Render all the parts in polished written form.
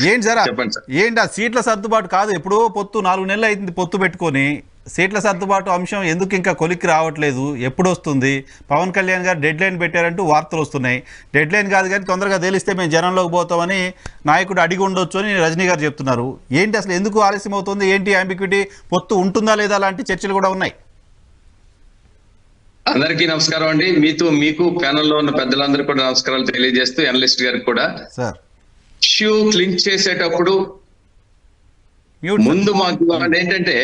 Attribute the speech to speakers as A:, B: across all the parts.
A: ఏంటి సార్
B: చెప్పండి సార్.
A: ఏంటి ఆ సీట్ల సర్దుబాటు కాదు, ఎప్పుడో పొత్తు 4 నెలలు అయింది పొత్తు పెట్టుకొని, సీట్ల సర్దుబాటు అంశం ఎందుకు ఇంకా కొలిక్కి రావట్లేదు, ఎప్పుడు వస్తుంది? పవన్ కళ్యాణ్ గారు డెడ్ లైన్ పెట్టారంటూ వార్తలు వస్తున్నాయి. డెడ్ లైన్ కాదు కానీ తొందరగా తెలిస్తే మేము జనంలోకి పోతామని నాయకుడు అడిగి ఉండొచ్చు అని రజనీ గారు చెప్తున్నారు. ఏంటి అసలు ఎందుకు ఆలస్యం అవుతుంది? ఏంటి అంబిక్విటీ? పొత్తు ఉంటుందా లేదా లాంటి చర్చలు కూడా ఉన్నాయి.
B: అందరికీ నమస్కారం అండి. మీకు ప్యానెల్లో ఉన్న పెద్దలందరూ కూడా నమస్కారాలు తెలియజేస్తూ, అనలిస్ట్ గారికి కూడా.
A: సార్
B: ఇష్యూ క్లించ్ చేసేటప్పుడు ముందు మాకు ఏంటంటే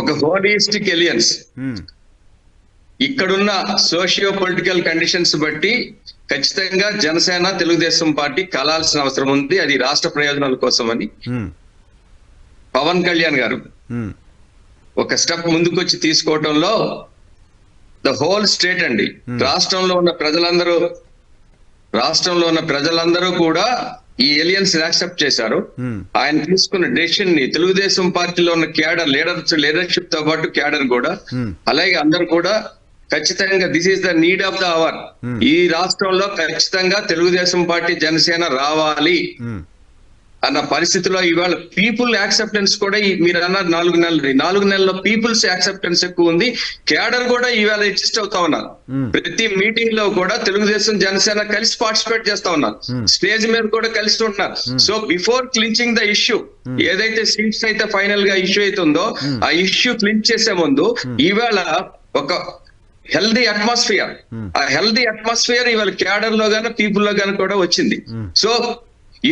B: ఒక హోలిస్టిక్ ఎలియన్స్, ఇక్కడున్న సోషియో పొలిటికల్ కండిషన్స్ బట్టి ఖచ్చితంగా జనసేన తెలుగుదేశం పార్టీ కలాల్సిన అవసరం ఉంది. అది రాష్ట్ర ప్రయోజనాల కోసం అని పవన్ కళ్యాణ్ గారు ఒక స్టెప్ ముందుకొచ్చి తీసుకోవటంలో ద హోల్ స్టేట్ అండి, రాష్ట్రంలో ఉన్న ప్రజలందరూ కూడా ఈ ఎలియన్స్ యాక్సెప్ట్ చేశారు. ఆయన తీసుకున్న డెసిషన్ ని తెలుగుదేశం పార్టీలో ఉన్న క్యాడర్ లీడర్షిప్ తో పాటు క్యాడర్ కూడా, అలాగే అందరూ కూడా ఖచ్చితంగా this is the need of the hour. ఈ రాష్ట్రంలో ఖచ్చితంగా తెలుగుదేశం పార్టీ జనసేన రావాలి అన్న పరిస్థితిలో ఇవాళ పీపుల్ యాక్సెప్టెన్స్ కూడా మీరు అన్నారు 4 నెలల్లో పీపుల్స్ యాక్సెప్టెన్స్ ఎక్కువ ఉంది. క్యాడర్ కూడా ఇవాళ అడ్జస్ట్ అవుతా ఉన్నారు. ప్రతి మీటింగ్ లో కూడా తెలుగుదేశం జనసేన కలిసి పార్టిసిపేట్ చేస్తా ఉన్నారు, స్టేజ్ మీద కూడా కలిసి ఉంటున్నారు. So before clinching the issue, ఏదైతే సీట్స్ అయితే ఫైనల్ గా ఇష్యూ అవుతుందో ఆ ఇష్యూ క్లించ్ చేసే ముందు ఇవాళ ఒక హెల్దీ అట్మాస్ఫియర్, ఆ హెల్దీ అట్మాస్ఫియర్ ఇవాళ క్యాడర్ లో గానీ పీపుల్ లో గానీ కూడా వచ్చింది. సో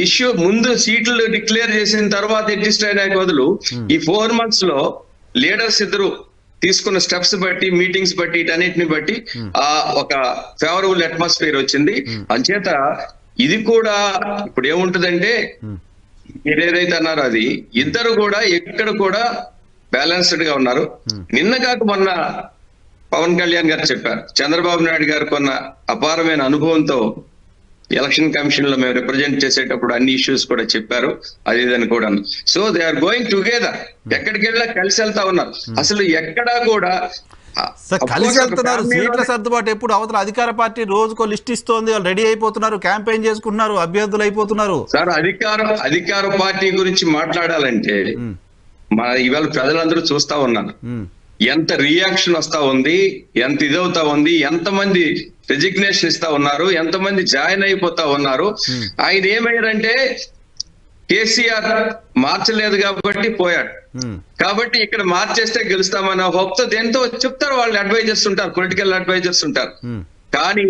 B: ఇష్యూ ముందు సీట్లు డిక్లేర్ చేసిన తర్వాత అడ్జస్ట్ అయినా బదులు ఈ 4 months లో లీడర్స్ ఇద్దరు తీసుకున్న స్టెప్స్ బట్టి, మీటింగ్స్ బట్టి, వీటన్నిటిని బట్టి ఆ ఒక ఫేవరబుల్ అట్మాస్ఫియర్ వచ్చింది. అంచేత ఇది కూడా ఇప్పుడు ఏముంటదంటే మీరు ఏదైతే అన్నారో అది ఇద్దరు కూడా ఎక్కడ కూడా బ్యాలెన్స్డ్ గా ఉన్నారు. నిన్న కాక మొన్న పవన్ కళ్యాణ్ గారు చెప్పారు, చంద్రబాబు నాయుడు గారు కొన్న అపారమైన అనుభవంతో ఎలక్షన్ కమిషన్ లో మేము రిప్రజెంట్ చేసేటప్పుడు అన్ని ఇష్యూస్ కూడా చెప్పారు, అదేదని కూడా. So they are going together, ఎక్కడికి వెళ్ళా కలిసి వెళ్తా ఉన్నారు. అసలు ఎక్కడా కూడా
A: కలిసి వెళ్తున్నారు. సీట్ల సర్దుబాటు ఎప్పుడు? అవతల అధికార పార్టీ రోజుకో లిస్ట్ ఇస్తోంది, వాళ్ళు రెడీ అయిపోతున్నారు, క్యాంపెయిన్ చేసుకుంటున్నారు, అభ్యర్థులు అయిపోతున్నారు.
B: సార్ అధికార పార్టీ గురించి మాట్లాడాలంటే మన ఇవాళ ప్రజలందరూ చూస్తా ఉన్నారు ఎంత రియాక్షన్ వస్తా ఉంది, ఎంత ఇదవుతా ఉంది, ఎంతమంది రెజిగ్నేషన్ ఇస్తా ఉన్నారు, ఎంతమంది జాయిన్ అయిపోతా ఉన్నారు. ఆయన ఏమయ్యారంటే కేసీఆర్ మార్చలేదు కాబట్టి పోయాడు, కాబట్టి ఇక్కడ మార్చేస్తే గెలుస్తామన్న హోప్ తో దేంతో చెప్తారు వాళ్ళు, అడ్వైజర్స్ ఉంటారు, పొలిటికల్ అడ్వైజర్స్ ఉంటారు. కానీ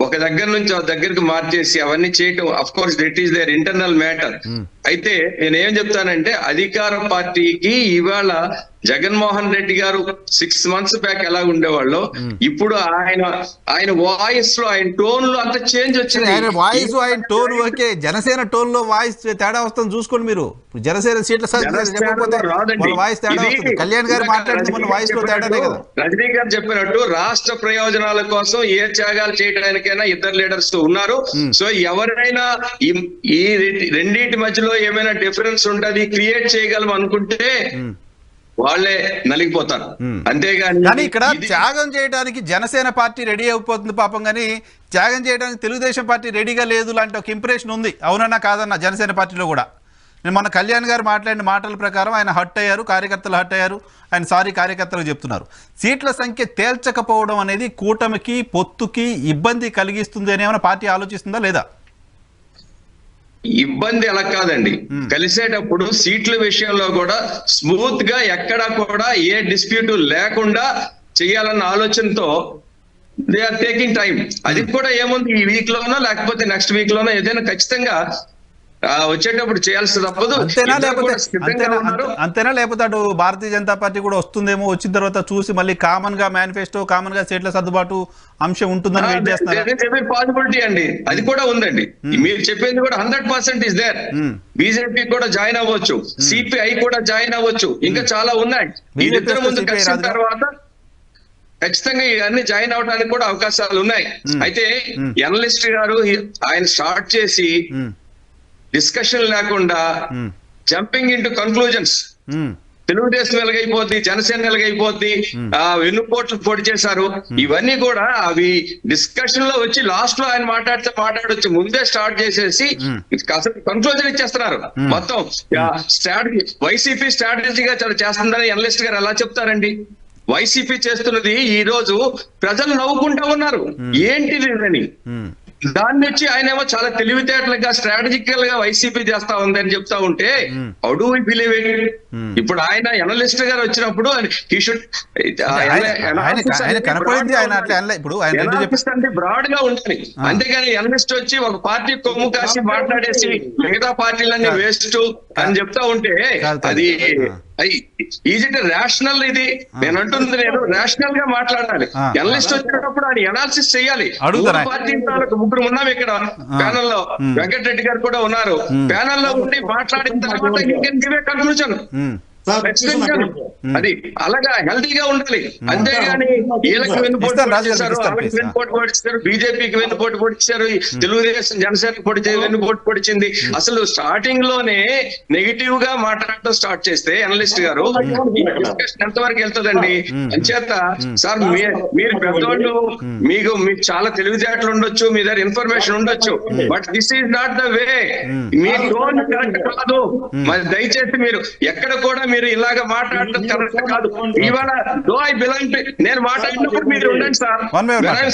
B: ఒక దగ్గర నుంచి ఆ దగ్గరికి మార్చేసి అవన్నీ చేయటం of course that is their internal matter. అయితే నేనేం చెప్తానంటే అధికార పార్టీకి ఇవాళ జగన్మోహన్ రెడ్డి గారు 6 months బ్యాక్ ఎలా ఉండేవాళ్ళు, ఇప్పుడు ఆయన వాయిస్ లో, ఆయన టోన్ లో అంత చేంజ్ వచ్చింది.
A: ఆయన వాయిస్, ఆయన టోన్ ఓకే, జనసేన టోన్ లో వాయిస్ తేడా వస్తుంది చూసుకోండి మీరు. జనసేన సీట్ల వాయిస్ తేడా వస్తుంది. కళ్యాణ్ గారు మాట్లాడుతున్న వాయిస్ లో తేడానే కదా.
B: రజనీ గారు చెప్పినట్టు రాష్ట్ర ప్రయోజనాల కోసం ఏ త్యాగాలు చేయడానికైనా ఇద్దరు లీడర్స్ ఉన్నారు. సో ఎవరైనా ఈ రెండింటి మధ్యలో ఏమైనా డిఫరెన్స్ ఉంటది, క్రియేట్ చేయగలం అనుకుంటే వాళ్ళే నలిగిపోతారు. అంతేగాని
A: ఇక్కడ త్యాగం చేయడానికి జనసేన పార్టీ రెడీ అయిపోతుంది పాపం, కానీ త్యాగం చేయడానికి తెలుగుదేశం పార్టీ రెడీగా లేదు లాంటి ఒక ఇంప్రెషన్ ఉంది. అవునన్నా కాదన్నా జనసేన పార్టీలో కూడా. నేను మన కళ్యాణ్ గారు మాట్లాడిన మాటల ప్రకారం ఆయన హట్ అయ్యారు, కార్యకర్తలు హట్ అయ్యారు, ఆయన సారీ కార్యకర్తలకు చెప్తున్నారు. సీట్ల సంఖ్య తేల్చకపోవడం అనేది కూటమికి, పొత్తుకి ఇబ్బంది కలిగిస్తుంది అని ఏమైనా పార్టీ ఆలోచిస్తుందా లేదా?
B: ఇబ్బంది ఎలా కాదండి, కలిసేటప్పుడు సీట్ల విషయంలో కూడా స్మూత్ గా ఎక్కడా కూడా ఏ డిస్ప్యూట్ లేకుండా చేయాలన్న ఆలోచనతో దే ఆర్ టేకింగ్ టైం. అది కూడా ఏముంది, ఈ వీక్ లోనో లేకపోతే నెక్స్ట్ వీక్ లోనో ఏదైనా ఖచ్చితంగా వచ్చేటప్పుడు చేయాల్సి తప్పదు.
A: అంతేనా లేకపోతే అటు భారతీయ జనతా పార్టీ కూడా వస్తుందేమో, వచ్చిన తర్వాత చూసి మళ్ళీ కామన్ గా మేనిఫెస్టో, కామన్ గా సీట్ల సర్దుబాటు అంశం ఉంటుందని వెయిట్ చేస్తున్నారు.
B: పాసిబిలిటీ అండి, అది కూడా ఉందండి. మీరు చెప్పింది కూడా 100% ఇస్ దేర్. బీజేపీ కూడా జాయిన్ అవ్వచ్చు, సిపిఐ కూడా జాయిన్ అవ్వచ్చు, ఇంకా చాలా ఉన్నాయి. వీళ్ళిద్దరు ముందు కలిసిన తర్వాత ఖచ్చితంగా ఇవన్నీ జాయిన్ అవడానికి కూడా అవకాశాలు ఉన్నాయి. అయితే అనలిస్ట్ గారు ఆయన స్టార్ట్ చేసి డిస్కషన్ లేకుండా జంపింగ్ ఇంటూ కన్క్లూజన్స్, తెలుగుదేశం ఎలాగైపోద్ది, జనసేన ఎలాగైపోద్ది, వెన్నుపోట్లు పొడి చేశారు. ఇవన్నీ కూడా అవి డిస్కషన్ లో వచ్చి లాస్ట్ లో ఆయన మాట్లాడొచ్చు ముందే స్టార్ట్ చేసేసి అసలు కన్క్లూజన్ ఇచ్చేస్తున్నారు. మొత్తం స్ట్రాటజీ వైసీపీ స్ట్రాటజీగా చాలా చేస్తుందని అనలిస్ట్ గారు ఎలా చెప్తారండి? వైసీపీ చేస్తున్నది ఈ రోజు ప్రజలు నవ్వుకుంటా ఉన్నారు ఏంటిది అని. దాన్ని వచ్చి ఆయన ఏమో చాలా తెలివితేటలుగా స్ట్రాటజికల్ గా వైసీపీ చేస్తా ఉంది అని చెప్తా ఉంటే how do we believe it? ఇప్పుడు ఆయన అనలిస్ట్ గారు వచ్చినప్పుడు బ్రాడ్ గా ఉండాలి, అంతేగాని అనలిస్ట్ వచ్చి ఒక పార్టీ కొమ్ము కాసి మాట్లాడేసి మిగతా పార్టీలన్నీ వేస్ట్ అని చెప్తా ఉంటే అది ఈజ్ ఇట్ రేషనల్? ఇది నేను అంటుంది, నేను రేషనల్ గా మాట్లాడాలి. అనలిస్ట్ వచ్చేటప్పుడు ఆయన అనాలిసిస్ చేయాలి. పార్టీ ముగ్గురు ఉన్నాం ఇక్కడ ప్యానల్ లో, వెంకటరెడ్డి గారు కూడా ఉన్నారు. ప్యానల్ లో ఉండి మాట్లాడిన తర్వాత కన్క్లూజన్ అది అలాగా హెల్తీగా ఉండాలి. అంతేగాని వీళ్ళకి వెన్నుపోటు పొడిచారు, వాళ్ళకి వెన్నుపోటు పొడిచారు, బీజేపీకి వెన్నుపోటు పొడిచారు, తెలుగుదేశం జనసేనకి వెన్నుపోటు పొడిచింది. అసలు స్టార్టింగ్ లోనే నెగిటివ్ గా మాట్లాడటం స్టార్ట్ చేస్తే అనలిస్ట్ గారు డిస్కషన్ ఎంతవరకు వెళ్తుందండి? అంచేత సార్ మీరు పెద్దవాళ్ళు, మీకు చాలా తెలివితేటలు ఉండొచ్చు, మీ దగ్గర ఇన్ఫర్మేషన్ ఉండొచ్చు, but this is not the way. Me tone correct కాదు. మరి దయచేసి మీరు ఎక్కడ కూడా మీరు ఇలాగ మాట్లాడటం కరెక్ట్ కాదు. ఇవాళ నేను మాట్లాడినప్పుడు మీరు ఉండండి సార్,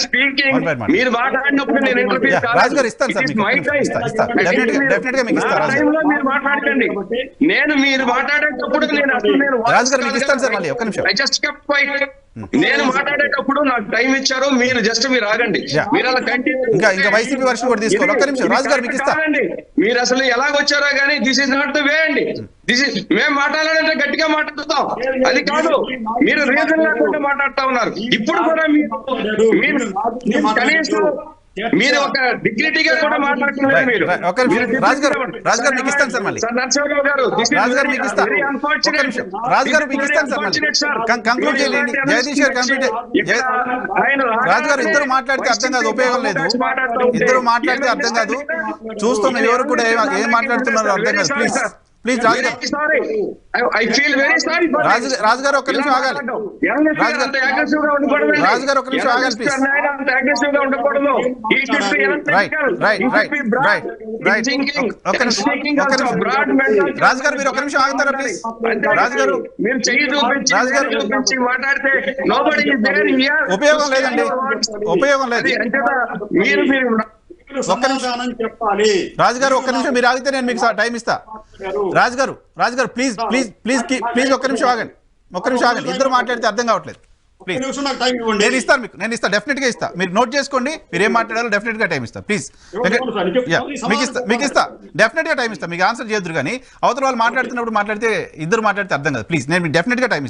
B: స్పీకింగ్ మీరు మాట్లాడినప్పుడు నేను ఇంటర్వ్యూ మీరు మాట్లాడకండి. మీరు మాట్లాడేటప్పుడు నేను మాట్లాడేటప్పుడు నాకు టైం ఇచ్చారు, మీరు జస్ట్ మీరు ఆగండి. మీరు అలా మీరు అసలు ఎలాగొచ్చారో కానీ this is not the way అండి. మేము మాట్లాడాలంటే గట్టిగా మాట్లాడుతాం, అది కాదు. మీరు రీజన్ లేకుండా మాట్లాడుతా ఉన్నారు. ఇప్పుడు కూడా మీరు కనీసం మీరు ఒక డిగ్నిటీగా కూడా మాట్లాడుతున్నారు. మీరు నరసింహరావు గారు
A: ఇద్దరు మాట్లాడితే అర్థం కాదు, ఉపయోగం లేదు. ఇద్దరు మాట్లాడితే అర్థం కాదు, చూస్తున్న ఎవరు కూడా ఏం మాట్లాడుతున్నారో అర్థం కాదు. ప్లీజ్ రాజుగారు ఒక్క నిమిషం ఆగాలి. రాజుగారు ఒక్క నిమిషం ఆగాలి ప్లీజ్. రాజుగారు మీరు ఒక్క నిమిషం ఆగుతారా ప్లీజ్? రాజుగారు ఉపయోగం లేదండి, ఉపయోగం లేదు. రాజుగారు ఒక్క నిమిషం మీరు ఆగితే నేను మీకు టైం ఇస్తా. రాజుగారు ప్లీజ్ ప్లీజ్ ప్లీజ్ ప్లీజ్ ఒక్క నిమిషం ఆగండి, ఒక్క నిమిషం ఆగండి. ఇద్దరు మాట్లాడితే అర్థం కావట్లేదు. ప్లీజ్ నేను ఇస్తాను మీకు, నేను ఇస్తాను, డెఫినెట్ గా ఇస్తా. మీరు నోట్ చేసుకోండి, మీరు ఏం మాట్లాడాలో డెఫినెట్ గా టైం ఇస్తా. ప్లీజ్ మీకు ఇస్తా, డెఫినెట్ గా టైం ఇస్తా. మీకు ఆన్సర్ చేయొద్దు, కానీ అవతల వాళ్ళు మాట్లాడుతున్నప్పుడు ఇద్దరు మాట్లాడితే అర్థం కాదు. ప్లీజ్ నేను మీకు డెఫినెట్ గా టైం ఇస్తాను.